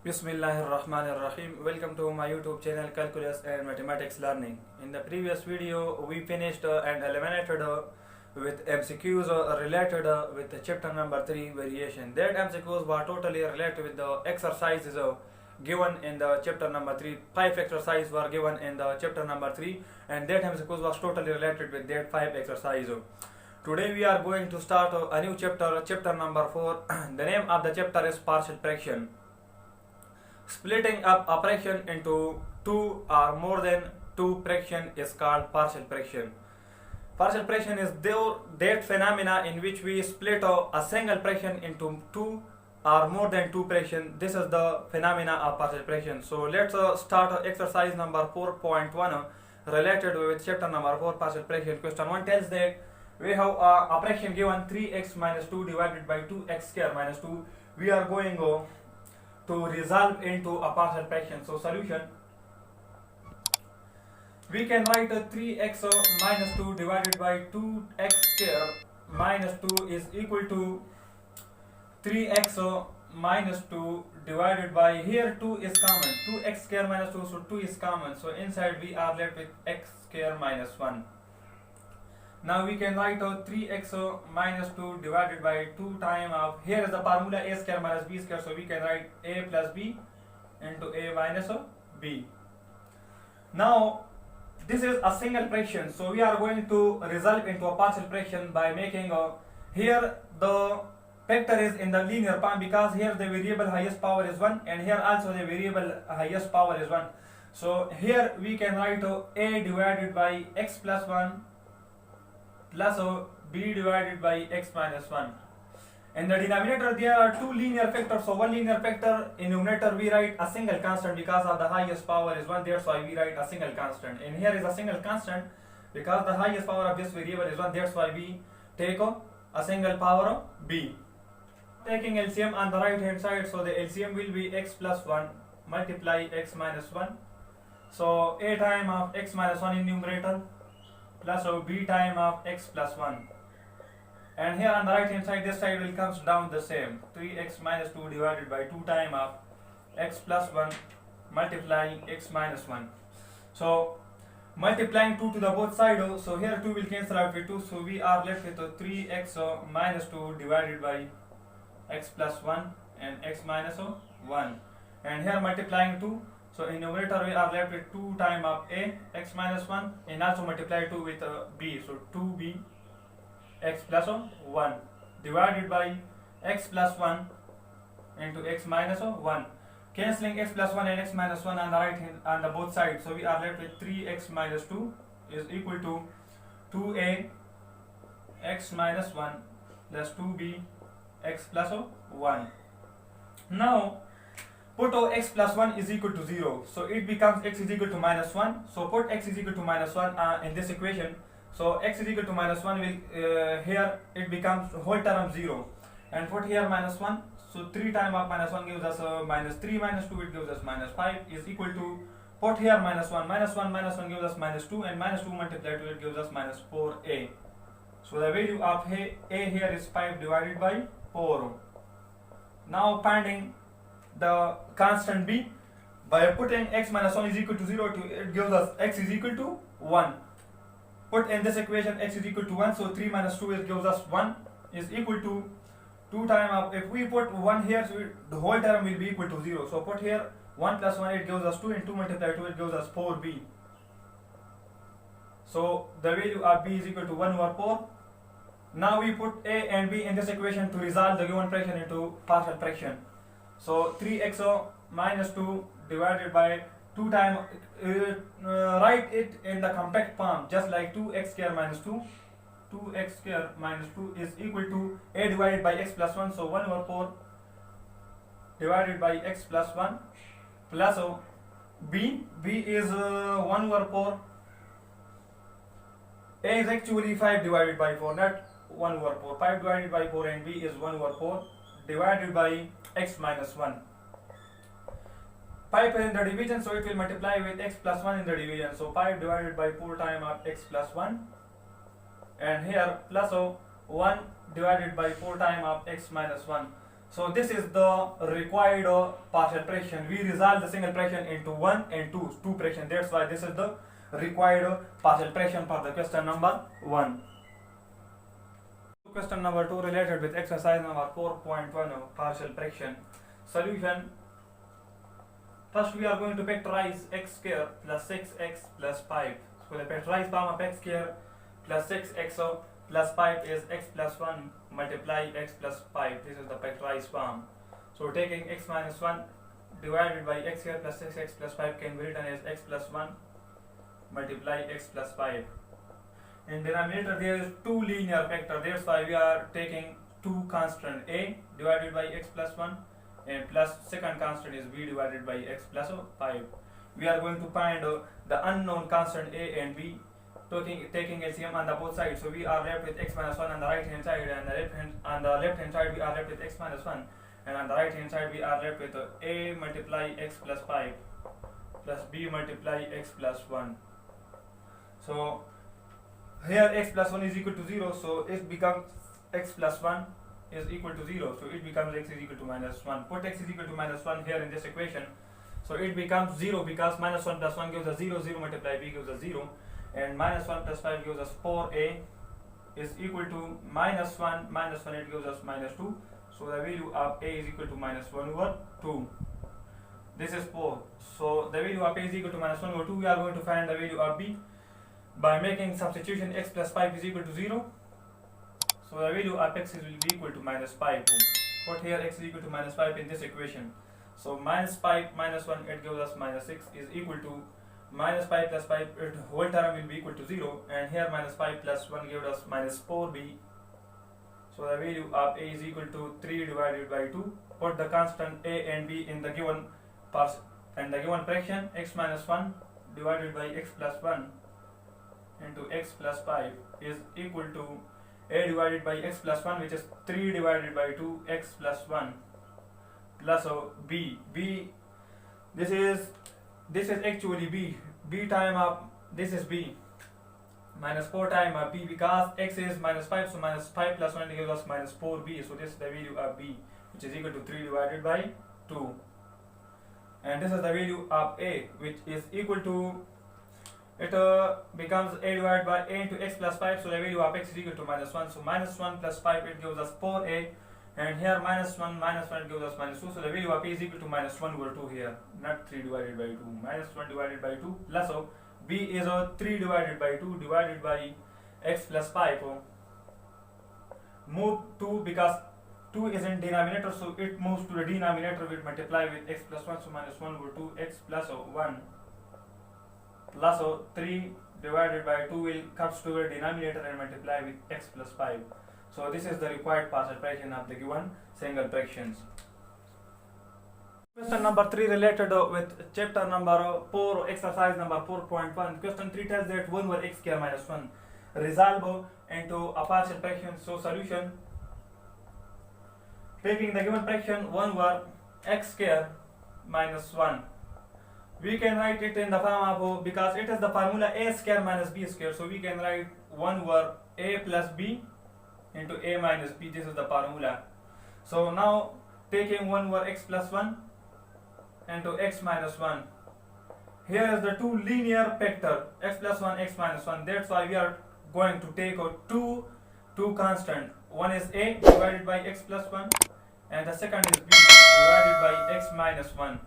Bismillahirrahmanirrahim. Welcome to my YouTube channel Calculus and Mathematics Learning. In the previous video, we finished and eliminated with MCQs related with the chapter number 3 variation. That MCQs were totally related with the exercises given in the chapter number 3. 5 exercises were given in the chapter number 3 and that MCQs was totally related with that 5 exercises. Today we are going to start a new chapter, chapter number 4. The name of the chapter is partial fraction. Splitting up a fraction into two or more than two fraction is called partial fraction. Partial fraction is that phenomena in which we split a single fraction into two or more than two fractions. This is the phenomena of partial fraction. So let's start exercise number 4.1 related with chapter number 4 partial fraction. Question 1 tells that we have a fraction given 3x minus 2 divided by 2x square minus 2. We are going to resolve into a partial fraction. So solution, we can write 3x minus 2 divided by 2x square minus 2 is equal to 3x minus 2 divided by, here 2 is common, 2x square minus 2, so 2 is common, so inside we are left with x square minus 1. Now we can write 3x minus 2 divided by 2 times of, here is the formula a square minus b square, so we can write a plus b into a minus b. Now this is a single fraction, so we are going to resolve into a partial fraction by making here the factor is in the linear form, because here the variable highest power is 1 and here also the variable highest power is 1. So here we can write a divided by x plus 1 plus b divided by x minus 1. In the denominator there are two linear factors, so one linear factor, in numerator we write a single constant because of the highest power is 1, that's why we write a single constant. And here is a single constant because the highest power of this variable is 1, that's why we take a single power of b. Taking LCM on the right hand side, so the LCM will be x plus 1 multiply x minus 1. So a time of x minus 1 in numerator plus b time of x plus 1. And here on the right hand side, this side will comes down the same, 3x minus 2 divided by 2 time of x plus 1 multiplying x minus 1. So multiplying 2 to the both sides, so here 2 will cancel out with 2, so we are left with 3x minus 2 divided by x plus 1 and x minus 1. And here multiplying 2, so in numerator we are left with 2 time of a x minus 1 and also multiply 2 with b, so 2b x plus 1 divided by x plus 1 into x minus 1, cancelling x plus 1 and x minus 1 on the right hand on the both sides, so we are left with 3x minus 2 is equal to 2a x minus 1 plus 2b x plus 1. Now put x plus 1 is equal to 0, so it becomes x is equal to minus 1, so put x is equal to minus 1 in this equation, so x is equal to minus 1 will here it becomes whole term 0, and put here minus 1, so 3 times of minus 1 gives us minus 3 minus 2 it gives us minus 5 is equal to, put here minus 1 minus 1 minus 1 gives us minus 2 and minus 2 multiplied to it gives us minus 4a. So the value of a here is 5 divided by 4. Now finding the constant b, by putting x minus 1 is equal to 0, it gives us x is equal to 1. Put in this equation x is equal to 1, so 3 minus 2 gives us 1 is equal to 2 times of, if we put 1 here, so the whole term will be equal to 0, so put here 1 plus 1 it gives us 2 and 2 multiplied 2 it gives us 4b. So the value of b is equal to 1 over 4. Now we put a and b in this equation to resolve the given fraction into partial fraction. So 3x minus 2 divided by 2 times, write it in the compact form just like 2x square minus 2. 2x square minus 2 is equal to a divided by x plus 1, so 1 over 4 divided by x plus 1 plus b is 1 over 4. A is actually 5 divided by 4, not 1 over 4. 5 divided by 4 and b is 1 over 4 divided by x minus 1. 5 is in the division, so it will multiply with x plus 1 in the division, so 5 divided by 4 times of x plus 1, and here plus 1 divided by 4 times of x minus 1. So this is the required partial fraction. We resolve the single fraction into 1 and 2 fraction. That's why this is the required partial fraction for the question number 1. Question number 2 related with exercise number 4.1 partial fraction. Solution. First we are going to factorize x square plus 6x plus 5. So the factorized form of x square plus 6x plus 5 is x plus 1 multiply x plus 5. This is the factorized form. So taking x minus 1 divided by x square plus 6x plus 5 can be written as x plus 1 multiply x plus 5. In denominator there is 2 linear factor. That's why we are taking 2 constant a divided by x plus 1 and plus second constant is b divided by x plus 5. We are going to find the unknown constant a and b, taking LCM on the both sides. So we are left with x minus 1 on the right hand side, and on the left hand side we are left with x minus 1, and on the right hand side we are left with a multiply x plus 5 plus b multiply x plus 1. So here x plus 1 is equal to 0, so it becomes x plus 1 is equal to 0, so it becomes x is equal to minus 1. Put x is equal to minus 1 here in this equation, so it becomes 0 because minus 1 plus 1 gives us 0, 0 multiply b gives us 0, and minus 1 plus 5 gives us 4a is equal to minus 1, it gives us minus 2, so the value of a is equal to minus 1 over 2. This is 4, so the value of a is equal to minus 1 over 2. We are going to find the value of b by making substitution. X plus 5 is equal to 0, so the value of x will be equal to minus 5. Put here x is equal to minus 5 in this equation, so minus 5 minus 1 it gives us minus 6 is equal to minus 5 plus 5, whole term will be equal to 0, and here minus 5 plus 1 gives us minus 4b, so the value of a is equal to 3 divided by 2. Put the constant a and b in the given fraction. X minus 1 divided by x plus 1 into x plus 5 is equal to a divided by x plus 1, which is 3 divided by 2 x plus 1 plus b. This is actually b time of this is b minus 4 time of b, because x is minus 5, so minus 5 plus 1 gives us minus 4b, so this is the value of b, which is equal to 3 divided by 2, and this is the value of a, which is equal to, it becomes a divided by a into x plus 5, so the value of x is equal to minus 1, so minus 1 plus 5 it gives us 4a, and here minus 1 it gives us minus 2, so the value of a is equal to minus 1 over 2 here, not 3 divided by 2, minus 1 divided by 2 plus b is 3 divided by 2 divided by x plus 5. Move 2 because 2 is in denominator, so it moves to the denominator, will multiply with x plus 1, so minus 1 over 2 x plus 1 plus 3 divided by 2 will comes to the denominator and multiply with x plus 5. So this is the required partial fraction of the given single fractions. Question number 3 related with chapter number 4, exercise number 4.1. Question 3 tells that 1 over x square minus 1 resolve into a partial fraction. So solution, taking the given fraction 1 over x square minus 1, we can write it in the form of, because it is the formula a square minus b square, so we can write 1 over a plus b into a minus b. This is the formula. So now taking 1 over x plus 1 into x minus 1, here is the 2 linear factor, x plus 1 x minus 1. That's why we are going to take out two constant. One is a divided by x plus 1 and the second is b divided by x minus 1.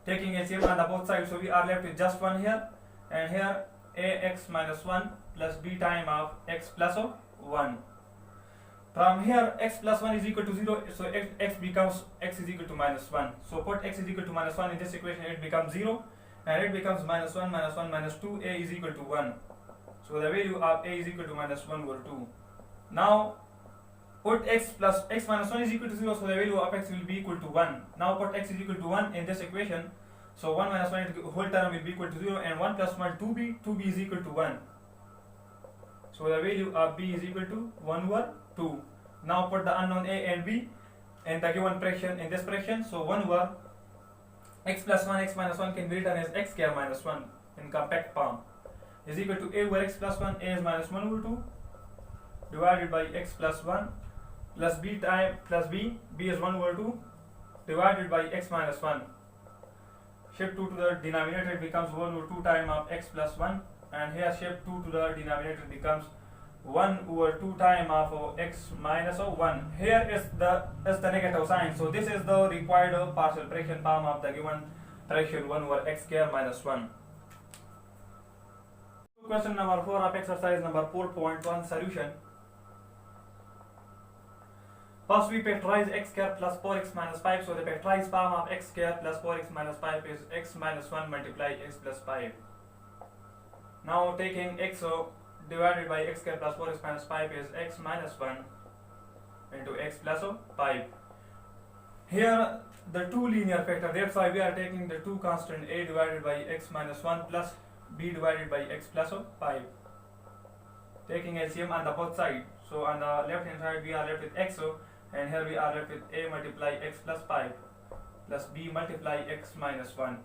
Taking LCM on the both sides, so we are left with just 1 here, and here ax minus 1 plus b time of x plus 1. From here x plus 1 is equal to 0, so x is equal to minus 1. So put x is equal to minus 1 in this equation, it becomes 0, and it becomes minus 1 minus 2, a is equal to 1. So the value of a is equal to minus 1 over 2. Now put x minus 1 is equal to 0, so the value of x will be equal to 1. Now put x is equal to 1 in this equation, so 1 minus 1 whole term will be equal to 0, and 1 plus 1 2b is equal to 1. So the value of b is equal to 1 over 2. Now put the unknown a and b in the given fraction, in this fraction, so 1 over x plus 1 x minus 1 can be written as x square minus 1 in compact form is equal to a over x plus 1, a is minus 1 over 2 divided by x plus 1 plus b time plus b is 1 over 2 divided by x minus 1. Shift 2 to the denominator, it becomes 1 over 2 time of x plus 1, and here shift 2 to the denominator, it becomes 1 over 2 time of x minus 1. Here is the negative sign, so this is the required partial fraction form of the given fraction 1 over x square minus 1. Question number 4 of exercise number 4.1 solution. First we factorize x square plus 4x minus 5, so the factorized form of x square plus 4x minus 5 is x minus 1 multiply x plus 5. Now taking x divided by x square plus 4x minus 5 is x minus 1 into x plus 5. Here the two linear factor, that's why we are taking the two constant a divided by x minus 1 plus b divided by x plus 5. Taking LCM on the both sides, so on the left hand side we are left with x, and here we are left with a multiply x plus 5 plus b multiply x minus 1.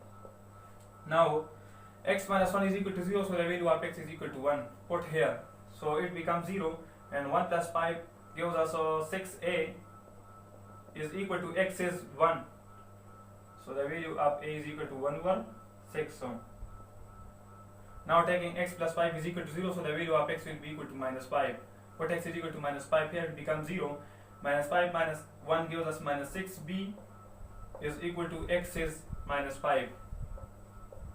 Now x minus 1 is equal to 0, so the value of x is equal to 1. Put here, so it becomes 0, and 1 plus 5 gives us 6a is equal to x is 1, so the value of a is equal to 1 over 6. Now taking x plus 5 is equal to 0, so the value of x will be equal to minus 5. Put x is equal to minus 5 here, it becomes 0. Minus 5 minus 1 gives us minus 6b is equal to x is minus 5.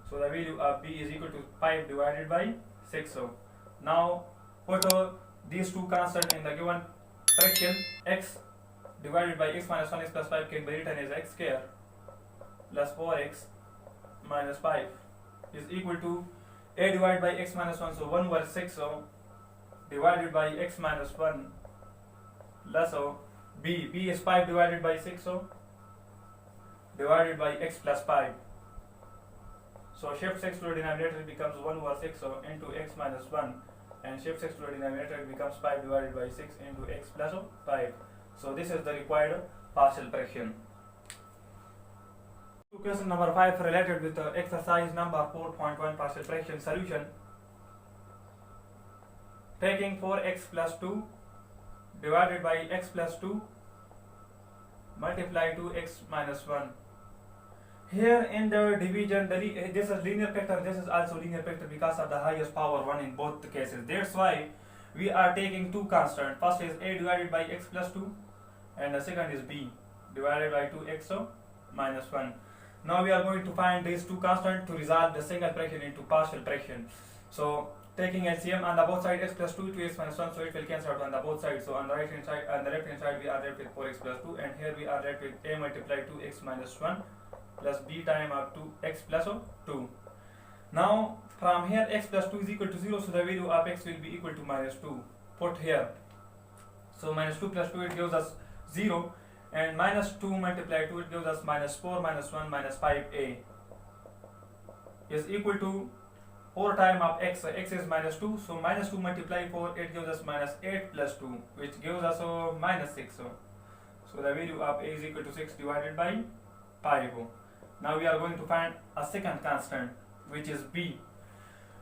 So the value of b is equal to 5 divided by 6. So now put these two constants in the given fraction. X divided by x minus 1 x plus 5 can be written as x square plus 4x minus 5 is equal to a divided by x minus 1, so 1 over 6 divided by x minus 1 plus b is 5 divided by 6 divided by x plus 5. So shift 6 to the denominator, it becomes 1 over 6 into x minus 1, and shift 6 to the denominator, it becomes 5 divided by 6 into x plus 5. So this is the required partial fraction. Question number 5 related with exercise number 4.1 partial fraction solution. Taking 4x plus 2 divided by x plus 2 multiply 2x minus 1. Here in the division, this is linear factor, this is also linear factor because of the highest power 1 in both the cases. That's why we are taking two constants. First is a divided by x plus 2, and the second is b divided by 2x minus 1. Now we are going to find these two constants to resolve the single fraction into partial fraction. So taking LCM on the both sides, x plus 2 to x minus 1, so it will cancel out on the both sides. So on the right hand side, on the left hand side, we are left with 4x plus 2, and here we are left with a multiply 2x minus 1 plus b time of 2x plus 2. Now from here x plus 2 is equal to 0, so the value of x will be equal to minus 2. Put here, so minus 2 plus 2, it gives us 0, and minus 2 multiply 2, it gives us minus 4 minus 1 minus 5a is equal to 4 time of x. X is minus 2, so minus 2 multiply 4, it gives us minus 8 plus 2, which gives us minus 6. So the value of a is equal to 6 divided by 5. Now we are going to find a second constant, which is b,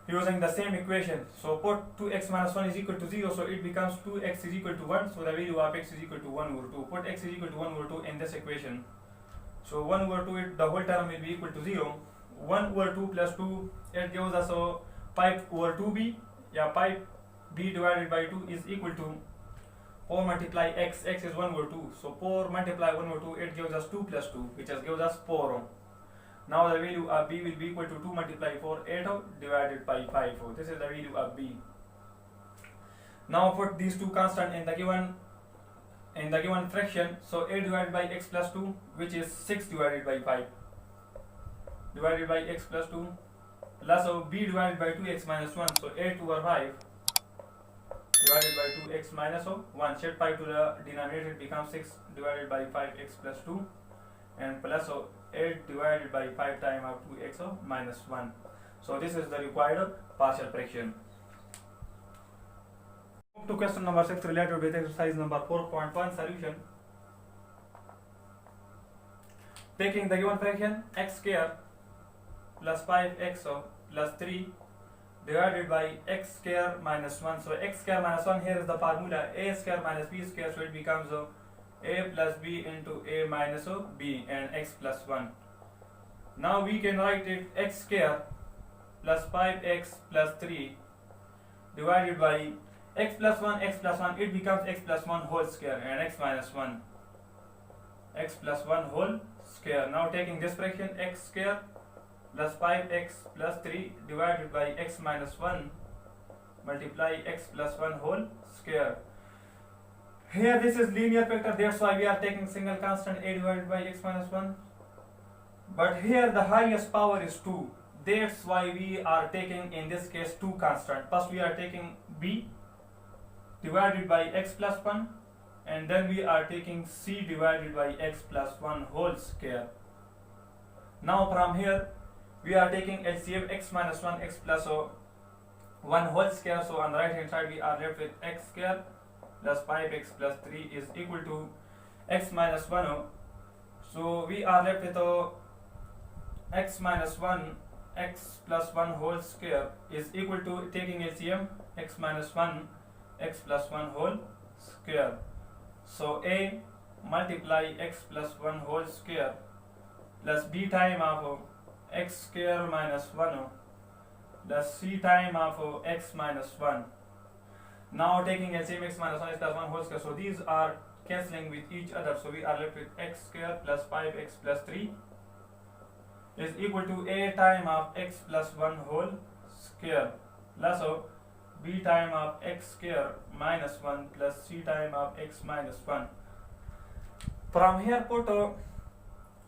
using the same equation. So put 2x minus 1 is equal to 0, so it becomes 2x is equal to 1, so the value of x is equal to 1 over 2. Put x is equal to 1 over 2 in this equation. So 1 over 2, the whole term will be equal to 0. 1 over 2 plus 2, it gives us 5 over 2b. Yeah, 5b divided by 2 is equal to 4 multiply x. X is 1 over 2. So 4 multiply 1 over 2, it gives us 2 plus 2, which gives us 4. Now the value of b will be equal to 2 multiply 4, 8 divided by 5. This is the value of b. Now put these two constants in the given fraction. So a divided by x plus 2, which is 6 divided by 5, divided by x plus 2, plus b divided by 2x minus 1, so 8 over 5 divided by 2x minus 1. Shift 5 to the denominator, it becomes 6 divided by 5x plus 2, and plus 8 divided by 5 times of 2x minus 1. So this is the required partial fraction. Move to question number 6 related with exercise number 4.1 solution. Taking the given fraction x square plus 5x plus 3 divided by x square minus 1. So x square minus 1, here is the formula a square minus b square, so it becomes a plus b into a minus b and x plus 1. Now we can write it x square plus 5x plus 3 divided by x plus 1, it becomes x plus 1 whole square and x minus 1, x plus 1 whole square. Now taking this fraction x square plus 5x plus 3 divided by x minus 1 multiply x plus 1 whole square. Here this is linear factor, that's why we are taking single constant a divided by x minus 1. But here the highest power is 2. That's why we are taking in this case 2 constant. First we are taking b divided by x plus 1 and then we are taking c divided by x plus 1 whole square. Now from here we are taking LCM x minus 1 x plus 1 whole square. So on the right hand side we are left with x square plus 5x plus 3 is equal to x minus 1. So we are left with x minus 1 x plus 1 whole square is equal to taking LCM x minus 1 x plus 1 whole square. So a multiply x plus 1 whole square plus b time of x square minus 1 plus c time of x minus 1. Now taking LCM x minus 1 x plus 1 whole square, so these are cancelling with each other, so we are left with x square plus 5x plus 3 is equal to a time of x plus 1 whole square plus b time of x square minus 1 plus c time of x minus 1. From here put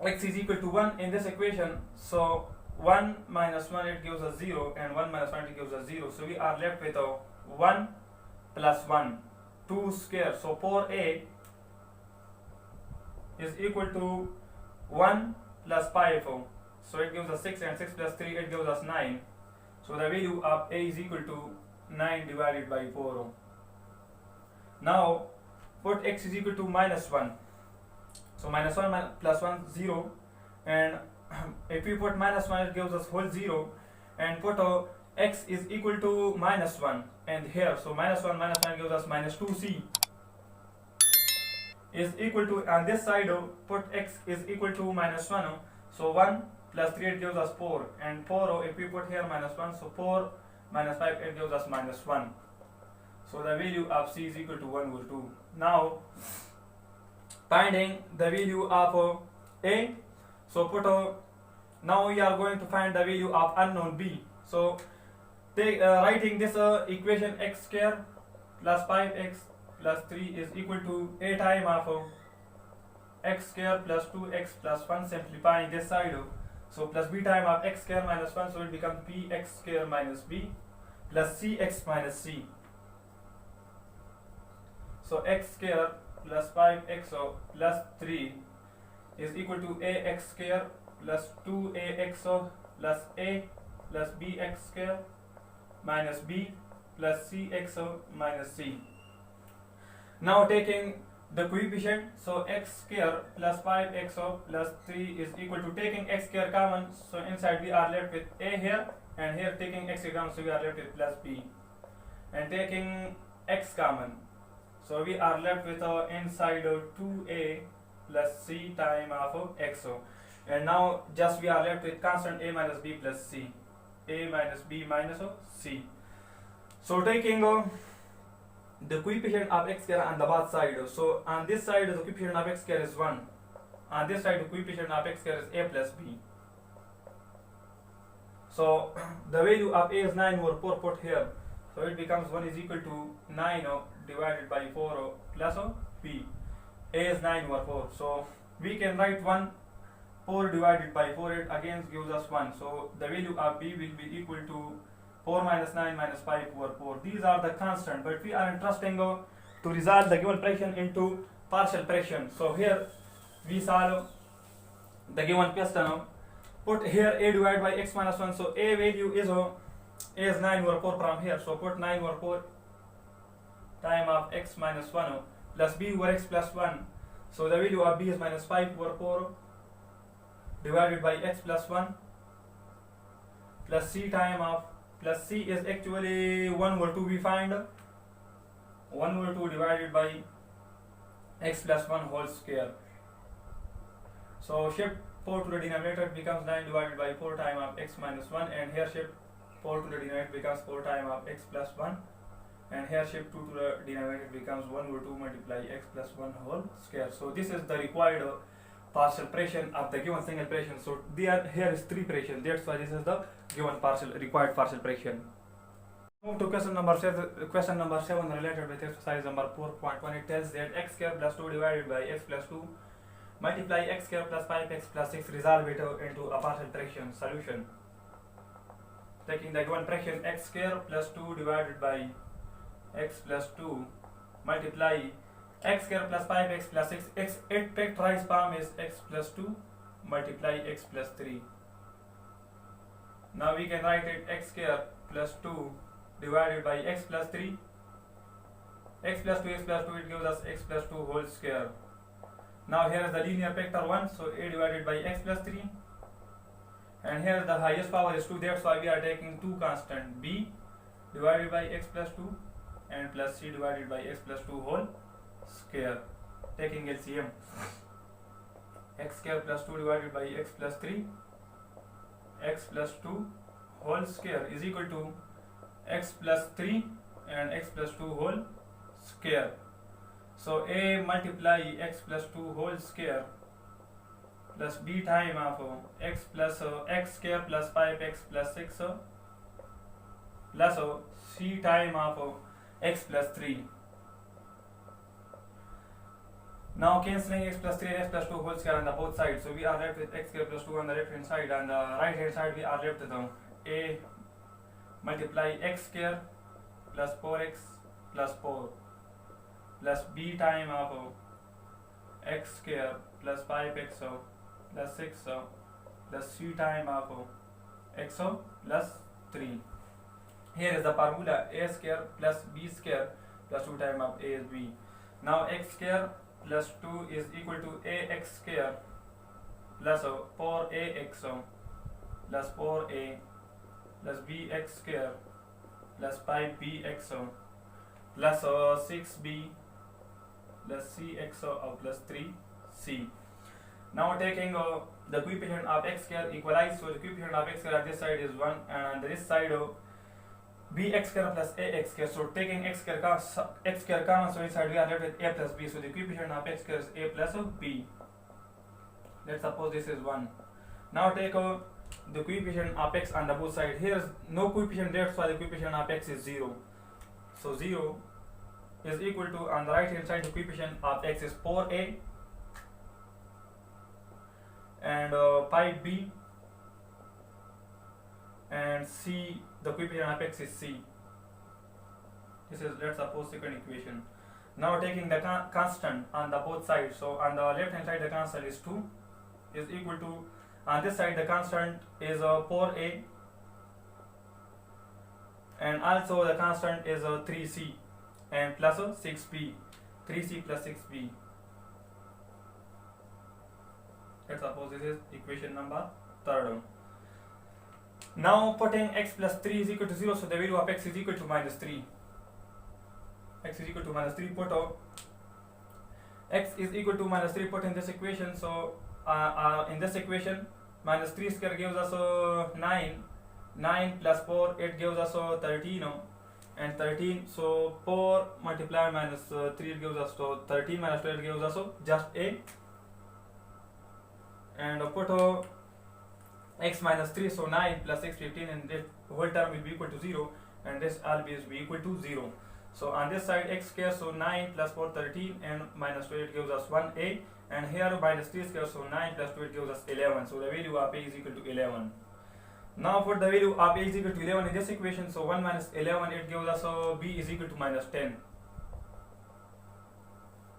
x is equal to 1 in this equation, so 1 minus 1 it gives us 0 and 1 minus 1 it gives us 0, so we are left with 1 plus 1, 2 square, so 4a is equal to 1 plus 5, so it gives us 6 and 6 plus 3 it gives us 9, so the value of a is equal to 9 divided by 4. Now put x is equal to minus 1, so minus 1 plus 1 0, and if we put minus 1 it gives us whole 0, and put x is equal to minus 1 and here, so minus 1 gives us minus 2c is equal to, on this side put x is equal to minus 1, so 1 plus 3 it gives us 4 and 4 if we put here minus 1, so 4 minus 5 it gives us minus 1, so the value of c is equal to 1 over 2. Now finding the value of a, so put now we are going to find the value of unknown b, so take writing this equation x square plus 5x plus 3 is equal to a time of x square plus 2x plus 1, simplifying this side, so plus b time of x square minus 1, so it becomes bx square minus b plus cx minus c. So x square plus 5x plus 3 is equal to ax square plus 2ax plus a plus bx square minus b plus cx minus c. Now taking the coefficient, so x square plus 5x plus 3 is equal to taking x square common, so inside we are left with a here, and here taking x common, so we are left with plus b, and taking x common, so we are left with inside 2a plus c time of x, and now just we are left with constant a minus b plus c, a minus b minus c. So taking the coefficient of x square on the both side, so on this side the coefficient of x square is 1, on this side the coefficient of x square is a plus b, so the value of a is 9 over 4 put here, so it becomes 1 is equal to 9 divided by 4 plus b, a is 9 over 4, so we can write 4 divided by 4, it again gives us 1, so the value of b will be equal to 4 minus 9 minus 5 over 4. These are the constant, but we are interested to resolve the given fraction into partial fraction. So here we solve the given question. Put here a divided by x minus 1. So a value is 9 over 4 from here. So put 9 over 4 time of x minus 1 plus b over x plus 1. So the value of b is minus 5 over 4 divided by x plus 1 plus c time of plus c is actually 1 over 2. We find 1 over 2 divided by x plus 1 whole square. So shift 4 to the denominator, it becomes 9 divided by 4 times of x minus 1, and here shift 4 to the denominator becomes 4 times of x plus 1, and here shift 2 to the denominator becomes 1 over 2 multiply x plus 1 whole square. So this is the required partial fraction of the given single fraction. So here is 3 fractions, that's why this is the given required partial fraction. Move to question number 7 related with exercise number 4.1. It tells that x square plus 2 divided by x plus 2 multiply x square plus 5x plus 6, resolve it into a partial fraction. Solution: taking the given fraction x square plus 2 divided by x plus 2 multiply x square plus 5x plus 6, x factorized form is x plus 2 multiply x plus 3. Now we can write it x square plus 2 divided by x plus 3, x plus 2 x plus 2, it gives us x plus 2 whole square. Now here is the linear factor 1, so a divided by x plus 3, and here the highest power is 2, that's why we are taking two constant, b divided by x plus 2 and plus c divided by x plus 2 whole square. Taking LCM, x square plus 2 divided by x plus 3, x plus 2 whole square is equal to x plus 3 and x plus 2 whole square. So a multiply x plus 2 whole square plus b time of x plus x square plus 5x plus 6 plus c time of x plus 3. Now cancelling x plus 3 and x plus 2 whole square on the both sides. So we are left with x square plus 2 on the left hand side, and the right hand side we are left with a multiply x square plus 4x plus 4 plus b time of x square plus 5x plus 6 plus c time of x plus 3. Here is the formula: a square plus b square plus 2 times of a is b. Now x square plus 2 is equal to ax square plus 4ax plus 4a plus bx square plus 5bx plus 6b plus cx plus 3c. Now taking the coefficient of x square equalize, so the coefficient of x square on this side is 1, and on this side bx square plus ax square. So taking x square common, so inside we are left with a plus b, so the coefficient of x square is a plus b. Let's suppose this is 1. Now take the coefficient of x on the both sides. Here is no coefficient, that's why the coefficient of x is 0. So 0 is equal to, on the right hand side the coefficient of x is 4a and 5b, and c, the coefficient of x is c. This is, let's suppose, second equation. Now taking the constant on the both sides, so on the left hand side the constant is 2 is equal to, on this side the constant is 4a, and also the constant is 3c and plus 6b, 3c plus 6b. Let's suppose this is equation number 3rd. Now putting x plus 3 is equal to 0, so the value of x is equal to minus 3. X is equal to minus 3, put x is equal to minus 3, put in this equation. So in this equation, minus 3 square gives us 9, 9 plus 4, it gives us 13, and 13, so 4 multiply minus 3, it gives us 13 minus 12 gives us just a, and put x minus 3, so 9 plus 6, 15, and this whole term will be equal to 0, and this always be equal to 0. So on this side x square, so 9 plus 4, 13, and minus 12 gives us 1a, and here minus 3 square, so 9 plus 12 gives us 11, so the value of a is equal to 11. Now put the value of a is equal to 11 in this equation, so 1 minus 11, it gives us b is equal to minus 10.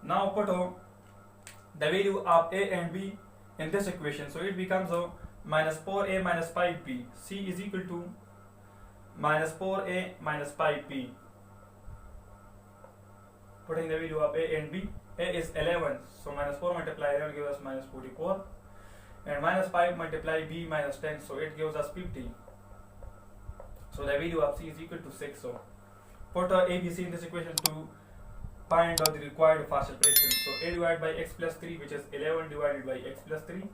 Now put the value of a and b in this equation, so it becomes minus 4a minus 5b, c is equal to minus 4a minus 5b. Putting the value of a and b, a is 11, so minus 4 multiply 11 gives us minus 44, and minus 5 multiply b minus 10, so it gives us 50. So the value of c is equal to 6. So put ABC in this equation to find out the required partial fraction. So a divided by x plus 3, which is 11 divided by x plus 3,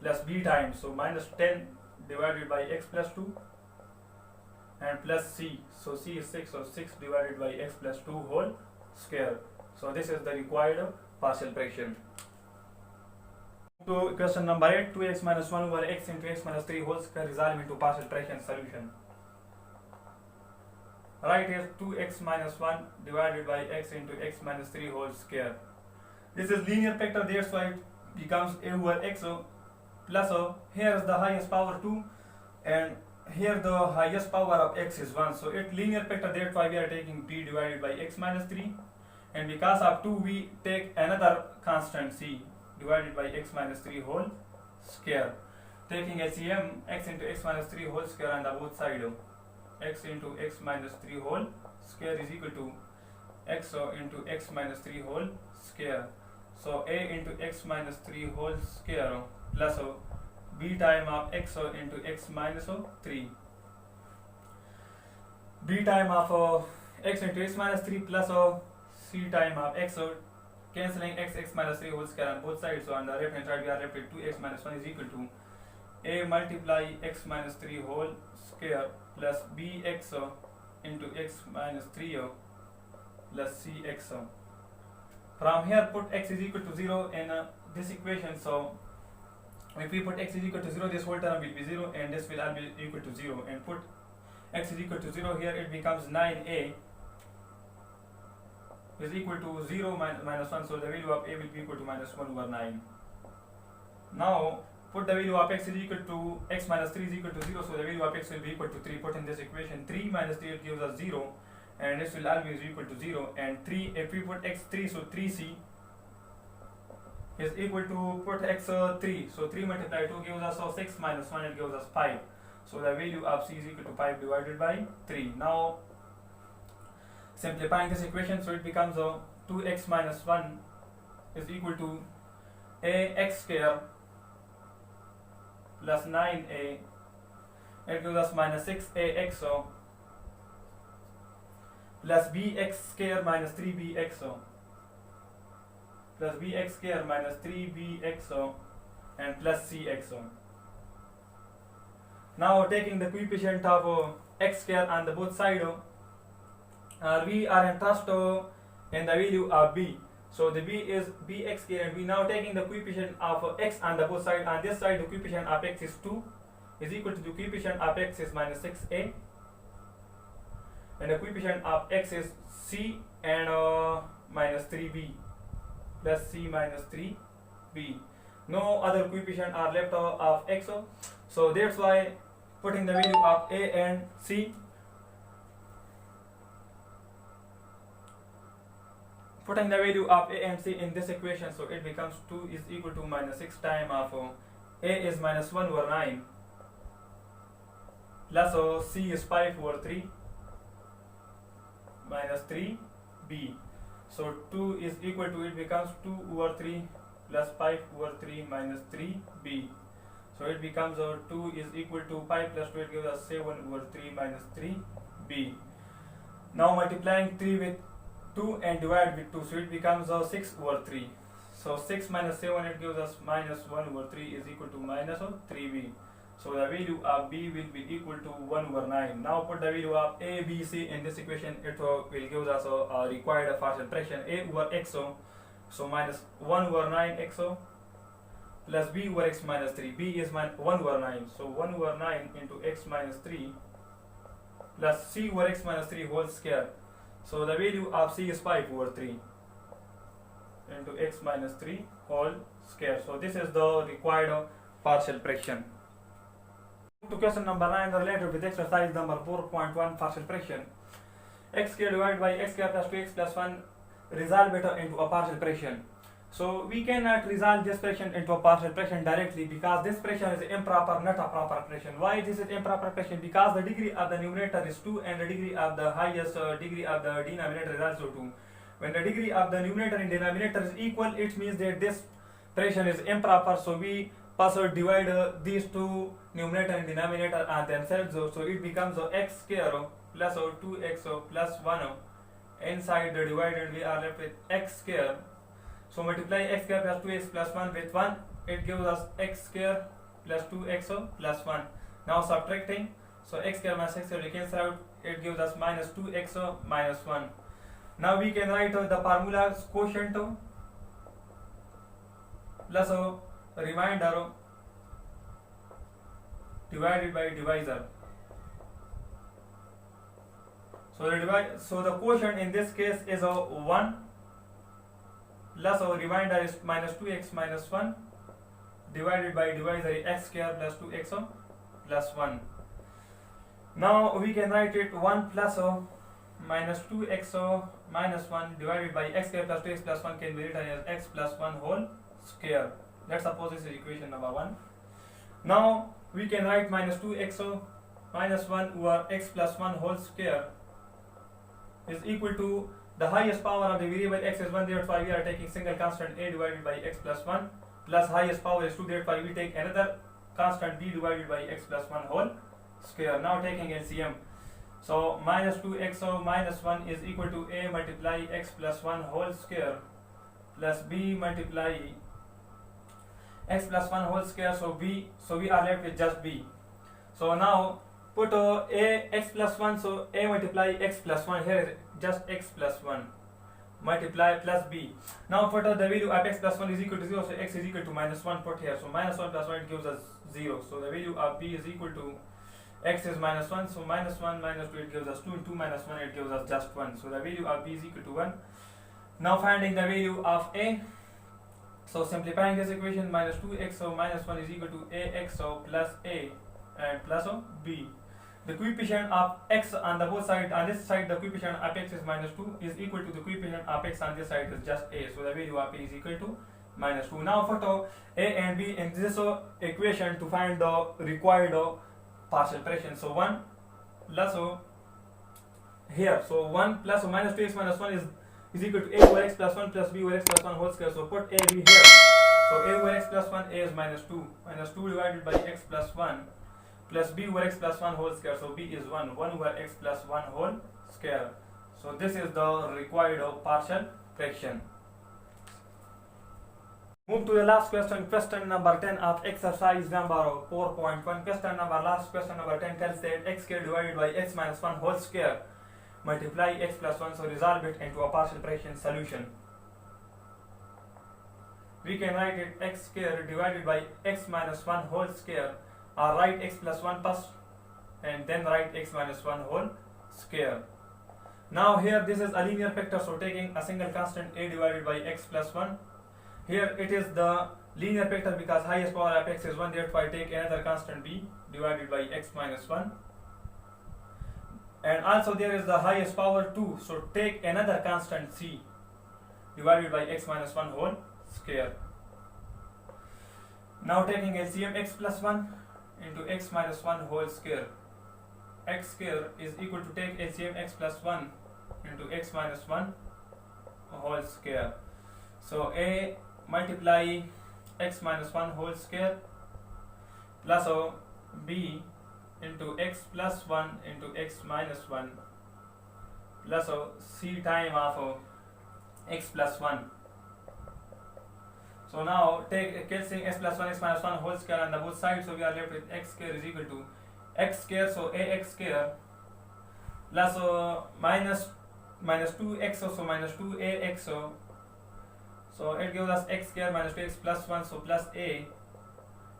plus b times, so minus 10 divided by x plus 2, and plus c, so c is 6, so 6 divided by x plus 2 whole square. So this is the required partial fraction. To question number 8, 2x minus 1 over x into x minus 3 whole square resolve into partial fraction solution. Right here 2x minus 1 divided by x into x minus 3 whole square. This is linear factor, that's why it becomes a over x plus here is the highest power 2 and here the highest power of x is 1. So it linear factor, that's why we are taking b divided by x minus 3, and because of 2 we take another constant c divided by x minus 3 whole square. Taking LCM, x into x minus 3 whole square on the both sides. X into x minus 3 whole square is equal to x into x minus 3 whole square. So a into x minus 3 whole square plus b time of x into x minus 3. b time of x into x minus 3 plus c time of x, cancelling x minus 3 whole square on both sides. So on the left hand side we are left with 2x minus 1 is equal to a multiply x minus 3 whole square plus bx into x minus 3 plus cx. From here put x is equal to 0 in this equation. So if we put x is equal to 0, this whole term will be 0 and this will all be equal to 0, and put x is equal to 0 here, it becomes 9a is equal to 0 minus 1, so the value of a will be equal to minus 1 over 9. Now put the value of x is equal to x minus 3 is equal to 0, so the value of x will be equal to 3. Put in this equation 3 minus 3, it gives us 0, and this will always be equal to 0, and 3, if we put x 3, so 3c is equal to put x 3, so 3 multiplied 2 gives us 6 minus 1, it gives us 5, so the value of c is equal to 5 divided by 3. Now simplifying this equation, so it becomes 2x minus 1 is equal to ax square plus 9a, it gives us minus 6ax plus bx square minus 3bx plus bx square minus 3bx and plus cx. Now taking the coefficient of x square on the both sides, we are interested in the value of b. So the b is bx square, and we now taking the coefficient of x on the both sides. On this side the coefficient of x is 2 is equal to the coefficient of x is minus 6a, and the coefficient of x is c and minus 3b plus c minus 3b. No other coefficient are left of x, so that's why putting the value of a and c, putting the value of a and c in this equation, so it becomes 2 is equal to minus 6 times of a is minus 1 over 9 plus c is 5 over 3 minus 3b. So 2 is equal to, it becomes 2 over 3 plus 5 over 3 minus 3b. So it becomes 2 is equal to 5 plus 2, it gives us 7 over 3 minus 3b. Now multiplying 3 with 2 and divide with 2, so it becomes 6 over 3. So 6 minus 7, it gives us minus 1 over 3 is equal to minus 3b. So the value of b will be equal to 1 over 9. Now put the value of a, b, c in this equation, it will give us a required partial fraction a over x, so minus 1 over 9x plus b over x minus 3. b is 1 over 9, so 1 over 9 into x minus 3 plus c over x minus 3 whole square. So the value of c is 5 over 3 into x minus 3 whole square. So this is the required partial fraction. To question number 9 related with exercise number 4.1 partial fraction. X square divided by x square plus 2x plus 1, resolve it into a partial fraction. So we cannot resolve this fraction into a partial fraction directly, because this fraction is improper, not a proper fraction. Why this is improper fraction? Because the degree of the numerator is 2 and the degree of the highest degree of the denominator is also 2. When the degree of the numerator and denominator is equal, it means that this fraction is improper, so we also divide these two numerator and denominator are themselves, so it becomes x square plus 2x plus 1. Inside the divided we are left with x square. So multiply x square plus 2x plus 1 with 1, it gives us x square plus 2x plus 1. Now subtracting, so x square minus x square we cancel out, it gives us minus 2x minus 1. Now we can write the formula quotient plus remainder divided by divisor. So the quotient in this case is 1 plus remainder is minus 2x minus 1 divided by divisor is x square plus 2x plus 1. Now we can write it 1 plus minus 2x minus 1 divided by x square plus 2x plus 1 can be written as x plus 1 whole square. Let's suppose this is equation number 1. Now we can write minus 2x minus 1 over x plus 1 whole square is equal to the highest power of the variable x is 1, therefore we are taking single constant a divided by x plus 1 plus highest power is 2, therefore we take another constant b divided by x plus 1 whole square. Now taking LCM, so minus 2x minus 1 is equal to a multiply x plus 1 whole square plus b multiply x plus 1 whole square, so we are left with just b. So now put a x plus 1, so a multiply x plus 1, here is just x plus 1 multiply plus b. Now put the value of x plus 1 is equal to 0, so x is equal to minus 1 put here, so minus 1 plus 1 it gives us 0, so the value of b is equal to x is minus 1, so minus 1 minus 2 it gives us 2, 2 minus 1 it gives us just 1, so the value of b is equal to 1. Now finding the value of a, so simplifying this equation, minus 2x minus 1 is equal to ax plus a and plus b. The coefficient of x on the both side, on this side the coefficient of x is minus 2 is equal to the coefficient of x on this side is just a, so the value of a is equal to minus 2. Now put a and b in this equation to find the required partial fraction. So 1 plus here, so 1 plus minus 2x minus 1 is equal to a over x plus 1 plus b over x plus 1 whole square, so put a b here, so a over x plus 1 a is minus 2 divided by x plus 1 plus b over x plus 1 whole square, so b is 1 over x plus 1 whole square. So this is the required partial fraction. Move to the last question, question number 10 of exercise number 4.1. Last question number 10 tells that x square divided by x minus 1 whole square multiply x plus 1, so resolve it into a partial fraction solution. We can write it x square divided by x minus 1 whole square, or write x plus 1 first and then write x minus 1 whole square. Now here this is a linear factor, so taking a single constant a divided by x plus 1. Here it is the linear factor because highest power of x is 1, therefore I take another constant b divided by x minus 1. And also there is the highest power 2, so take another constant c divided by x minus 1 whole square. Now taking LCM, x plus 1 into x minus 1 whole square. X square is equal to take LCM x plus 1 into x minus 1 whole square. So a multiply x minus 1 whole square plus b into x plus 1 into x minus 1 plus c time of x plus 1. So now take cancelling x plus 1 x minus 1 whole square on the both sides, so we are left with x square is equal to x square, so ax square plus minus 2x, so minus 2ax, so it gives us x square minus 2x plus 1, so plus a,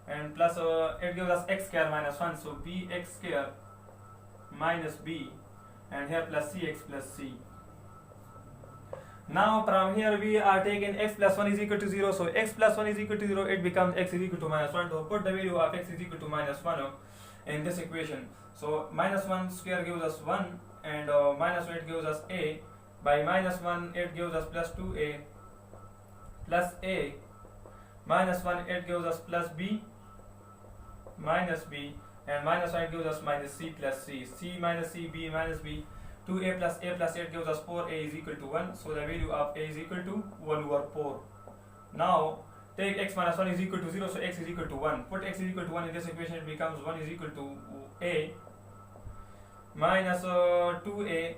and plus it gives us x square minus 1, so bx square minus b, and here plus cx plus c. Now from here we are taking x plus 1 is equal to 0, so x plus 1 is equal to 0, it becomes x is equal to minus 1, so put the value of x is equal to minus 1 in this equation. So minus 1 square gives us 1, and minus 1 it gives us a, by minus 1 it gives us plus 2a plus a, minus 1 it gives us plus b minus b, and minus 1 it gives us minus c plus c, c minus c, b minus b, 2a plus 8 gives us 4a is equal to 1, so the value of a is equal to 1 over 4. Now take x minus 1 is equal to 0, so x is equal to 1. Put x is equal to 1 in this equation, it becomes 1 is equal to a minus 2a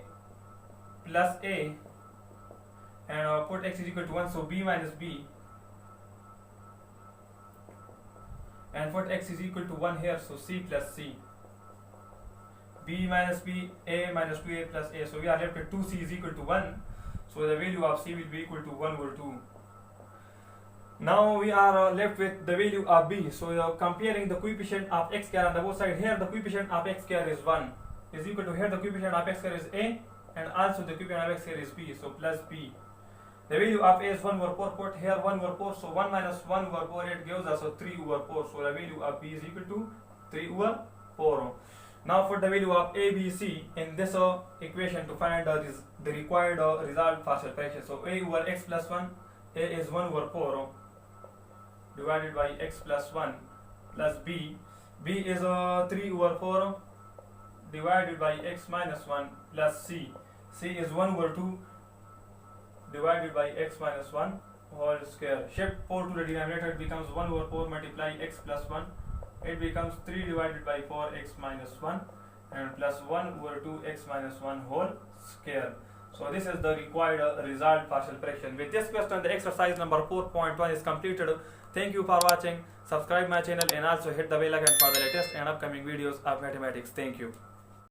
plus a, and put x is equal to 1, so b minus b, and put x is equal to 1 here, so c plus c, b minus b, a minus 2a plus a, so we are left with 2c is equal to 1, so the value of c will be equal to 1 over 2. Now we are left with the value of b, so comparing the coefficient of x square on the both sides. Here the coefficient of x square is 1 is equal to, here the coefficient of x square is a, and also the coefficient of x square is b, so plus b. The value of a is 1 over 4, put here 1 over 4, so 1 minus 1 over 4, it gives us 3 over 4, so the value of b is equal to 3 over 4. Now for the value of a, b, c in this equation to find the required result partial fraction. So a over x plus 1, a is 1 over 4 divided by x plus 1 plus b, b is 3 over 4 divided by x minus 1 plus c, c is 1 over 2 divided by x minus 1 whole square. Shift 4 to the denominator, it becomes 1 over 4 multiply x plus 1, it becomes 3 divided by 4x minus 1 and plus 1 over 2x minus 1 whole square. So this is the required result partial fraction. With this question, the exercise number 4.1 is completed. Thank you for watching. Subscribe my channel and also hit the bell icon for the latest and upcoming videos of mathematics. Thank you.